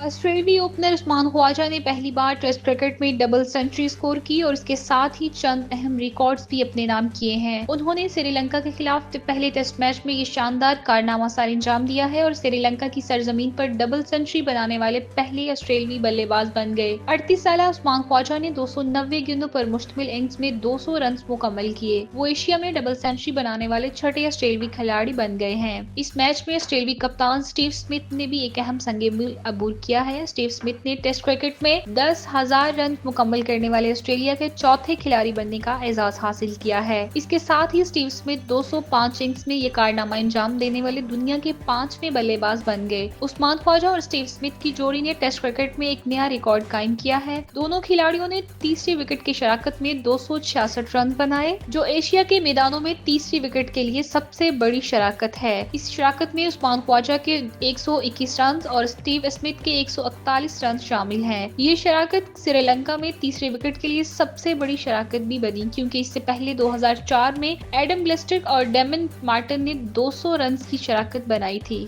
آسٹریلوی اوپنر عثمان خواجہ نے پہلی بار ٹیسٹ کرکٹ میں ڈبل سنچری سکور کی اور اس کے ساتھ ہی چند اہم ریکارڈز بھی اپنے نام کیے ہیں۔ انہوں نے سری لنکا کے خلاف پہلے ٹیسٹ میچ میں یہ شاندار کارنامہ سار انجام دیا ہے اور سری لنکا کی سرزمین پر ڈبل سنچری بنانے والے پہلے آسٹریلوی بلے باز بن گئے۔ 38 سالہ عثمان خواجہ نے 290 گیندوں پر مشتمل اننگز میں 200 رنز مکمل کیے۔ وہ ایشیا میں ڈبل سنچری بنانے والے چھٹے آسٹریلوی کھلاڑی بن گئے ہیں۔ اس میچ میں آسٹریلوی کپتان اسٹیو اسمتھ نے بھی ایک اہم سنگ میل عبور کیا ہے۔ اسٹیو اسمتھ نے ٹیسٹ کرکٹ میں 10,000 رنز مکمل کرنے والے آسٹریلیا کے چوتھے کھلاڑی بننے کا اعزاز حاصل کیا ہے۔ اس کے ساتھ ہی اسٹیو اسمتھ 205 اننگز میں یہ کارنامہ انجام دینے والے دنیا کے 5ویں بلے باز بن گئے۔ عثمان خواجہ اور اسٹیو اسمتھ کی جوڑی نے ٹیسٹ کرکٹ میں ایک نیا ریکارڈ قائم کیا ہے۔ دونوں کھلاڑیوں نے تیسری وکٹ کی شراکت میں 266 رنز بنائے، جو ایشیا کے میدانوں میں تیسری وکٹ کے لیے سب سے بڑی شراکت ہے۔ اس شراکت میں عثمان خواجہ کے 121 رنز اور اسٹیو اسمتھ کے 141 رنز شامل ہیں۔ یہ شراکت سری لنکا میں تیسرے وکٹ کے لیے سب سے بڑی شراکت بھی بنی، کیونکہ اس سے پہلے 2004 میں ایڈم بلیسٹر اور ڈیمن مارٹن نے 200 رنز کی شراکت بنائی تھی۔